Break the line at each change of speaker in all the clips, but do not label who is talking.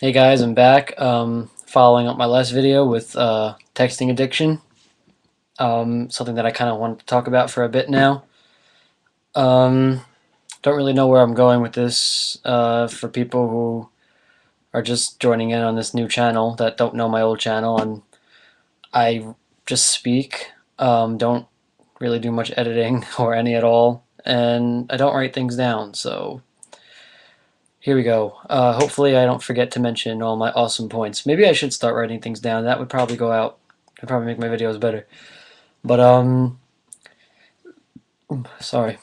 Hey guys, I'm back. Following up my last video with texting addiction. Something that I kind of wanted to talk about for a bit now. Um, don't really know where I'm going with this for people who are just joining in on this new channel that don't know my old channel, and I just speak. Don't really do much editing or any at all, and I don't write things down. So here we go. Hopefully I don't forget to mention all my awesome points. Maybe I should start writing things down. That would probably go out. It'd probably make my videos better. But sorry.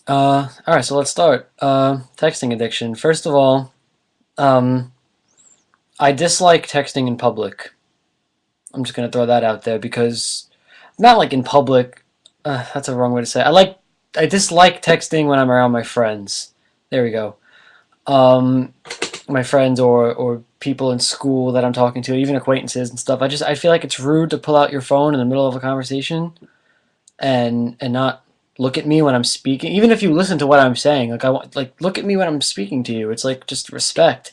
All right. So let's start. Texting addiction. First of all, um, I dislike texting in public. I'm just gonna throw that out there because not like in public. That's a wrong way to say it. I dislike texting when I'm around my friends. There we go. Um, my friends or people in school that I'm talking to, even acquaintances and stuff. I feel like it's rude to pull out your phone in the middle of a conversation and not look at me when I'm speaking. Even if you listen to what I'm saying, like I want look at me when I'm speaking to you. It's like just respect.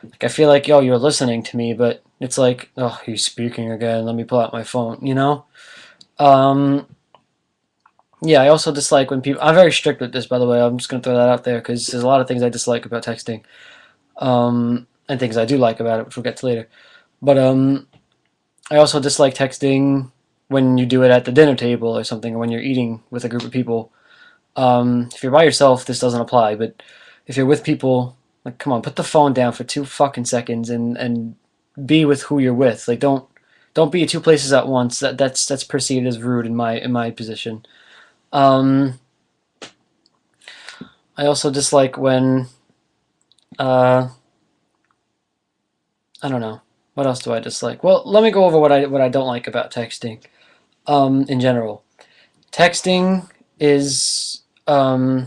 Like I feel like yo, you're listening to me, but it's like oh, he's speaking again. Let me pull out my phone. You know. Um, yeah, I also dislike when people. I'm very strict with this, by the way. I'm just gonna throw that out there because there's a lot of things I dislike about texting. And things I do like about it, which we'll get to later. But I also dislike texting when you do it at the dinner table or something, or when you're eating with a group of people. If you're by yourself, this doesn't apply. But if you're with people, like, come on, put the phone down for 2 fucking seconds and be with who you're with. Like, don't be at two places at once. That's perceived as rude in my position. Um, I also dislike when uh, I don't know. What else do I dislike? Well, let me go over what I don't like about texting. In general, texting is I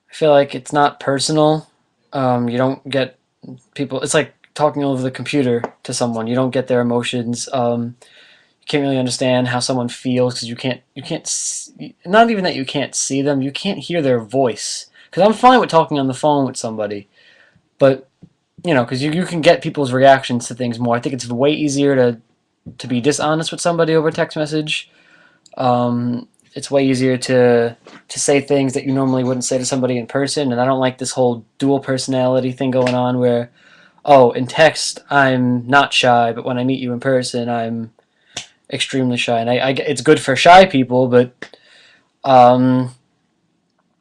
feel like it's not personal. You don't get people. It's like talking over the computer to someone. You don't get their emotions. You can't really understand how someone feels because you can't not even that you can't see them. You can't hear their voice. Because I'm fine with talking on the phone with somebody, but because you can get people's reactions to things more. I think it's way easier to be dishonest with somebody over text message. It's way easier to say things that you normally wouldn't say to somebody in person. And I don't like this whole dual personality thing going on where, oh, in text I'm not shy, but when I meet you in person I'm extremely shy. And it's good for shy people, but um,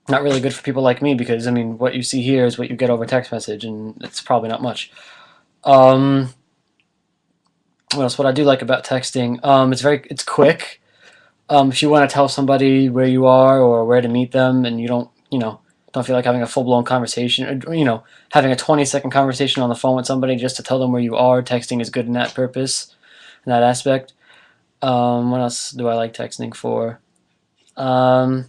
not really good for people like me because I mean what you see here is what you get over text message, and it's probably not much. Um, what else? What I do like about texting, it's quick. If you want to tell somebody where you are or where to meet them, and you don't feel like having a full blown conversation, or having a 20-second conversation on the phone with somebody just to tell them where you are, texting is good in that purpose, in that aspect. What else do I like texting for? Um,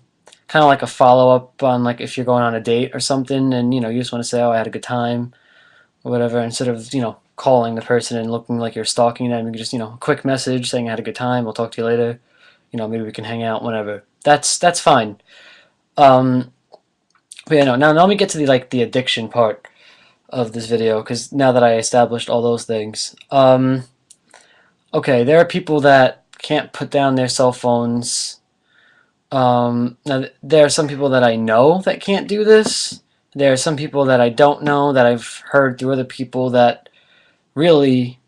Kind of like a follow up on like if you're going on a date or something, and you just want to say, "Oh, I had a good time," or whatever, instead of calling the person and looking like you're stalking them. You can just a quick message saying, "I had a good time. We'll talk to you later." Maybe we can hang out whenever. That's fine. Um, but yeah, no. Now let me get to the addiction part of this video because now that I established all those things, okay, there are people that can't put down their cell phones. Now there are some people that I know that can't do this. There are some people that I don't know that I've heard through other people that really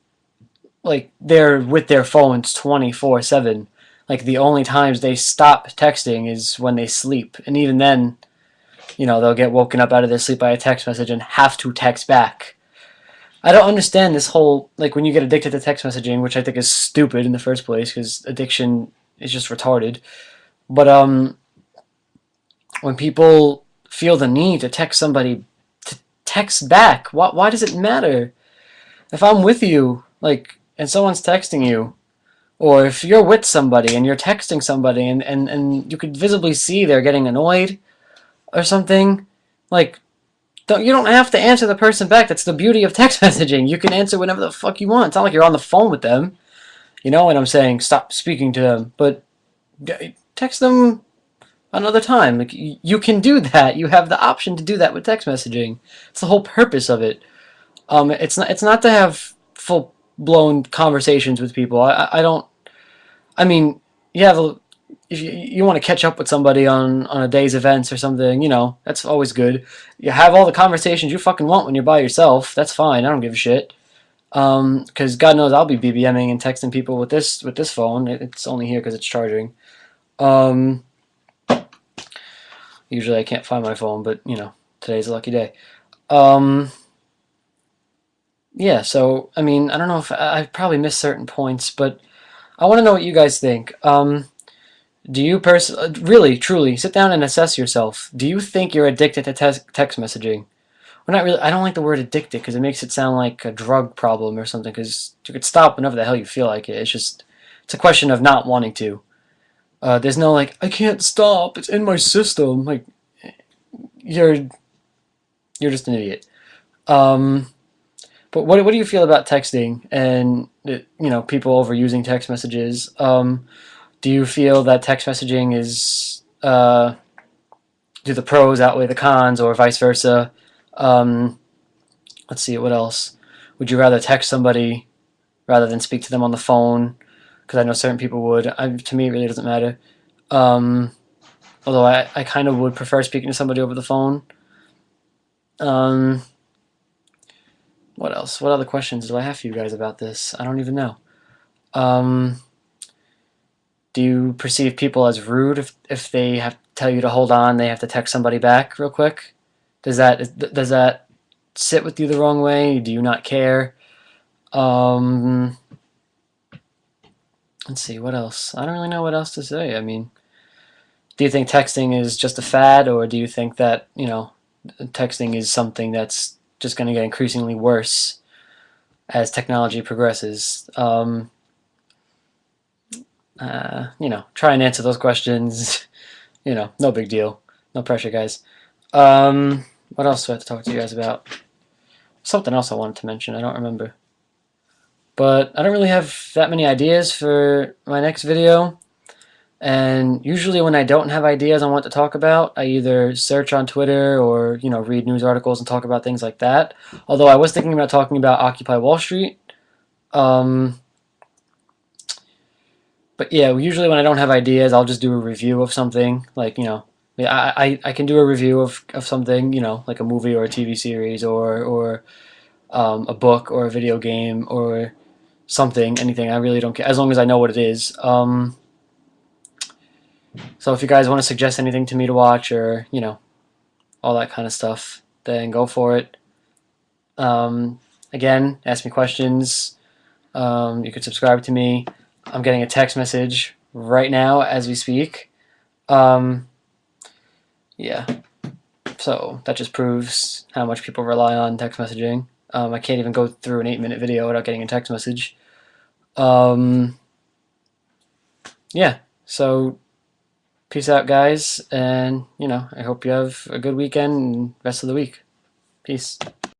like they're with their phones 24/7. Like the only times they stop texting is when they sleep, and even then, they'll get woken up out of their sleep by a text message and have to text back. I don't understand this whole like when you get addicted to text messaging, which I think is stupid in the first place because addiction is just retarded. But when people feel the need to text somebody to text back, why does it matter? If I'm with you, like, and someone's texting you, or if you're with somebody and you're texting somebody and you could visibly see they're getting annoyed or something, like you don't have to answer the person back. That's the beauty of text messaging. You can answer whenever the fuck you want. It's not like you're on the phone with them, and I'm saying stop speaking to them, but text them another time. Like you can do that. You have the option to do that with text messaging. It's the whole purpose of it. It's not to have full blown conversations with people. I don't. I mean, you have a, if you want to catch up with somebody on a day's events or something, that's always good. You have all the conversations you fucking want when you're by yourself. That's fine. I don't give a shit. Because God knows I'll be BBMing and texting people with this phone. It's only here because it's charging. Um, Usually I can't find my phone, but today's a lucky day. Um, yeah. So I mean, I don't know if I probably missed certain points, but I want to know what you guys think. Do you really, truly sit down and assess yourself? Do you think you're addicted to text messaging? Well, not really. I don't like the word addicted because it makes it sound like a drug problem or something. Because you could stop whenever the hell you feel like it. It's a question of not wanting to. There's no like I can't stop. It's in my system. Like you're you're just an idiot. Um, but what do you feel about texting and people overusing text messages? Do you feel that text messaging is do the pros outweigh the cons, or vice versa? Um, let's see, what else? Would you rather text somebody rather than speak to them on the phone? Because I know certain people would. To me, it really doesn't matter. Um, Although I kind of would prefer speaking to somebody over the phone. Um, what else? What other questions do I have for you guys about this? I don't even know. Um, do you perceive people as rude if they have to tell you to hold on, they have to text somebody back real quick? Does that sit with you the wrong way? Do you not care? Um, let's see, what else? I don't really know what else to say. I mean, do you think texting is just a fad, or do you think that, texting is something that's just going to get increasingly worse as technology progresses? Try and answer those questions. No big deal. No pressure, guys. What else do I have to talk to you guys about? Something else I wanted to mention. I don't remember. But I don't really have that many ideas for my next video. And usually when I don't have ideas on what to talk about, I either search on Twitter or, read news articles and talk about things like that. Although I was thinking about talking about Occupy Wall Street. Um, but yeah, usually when I don't have ideas, I'll just do a review of something. Like, I can do a review of something, like a movie or a TV series or a book or a video game or something, anything. I really don't care, as long as I know what it is. So if you guys want to suggest anything to me to watch or, all that kind of stuff, then go for it. Again, ask me questions. You could subscribe to me. I'm getting a text message right now as we speak. Yeah. So that just proves how much people rely on text messaging. I can't even go through an 8-minute video without getting a text message. Yeah. So peace out, guys. And, I hope you have a good weekend and rest of the week. Peace.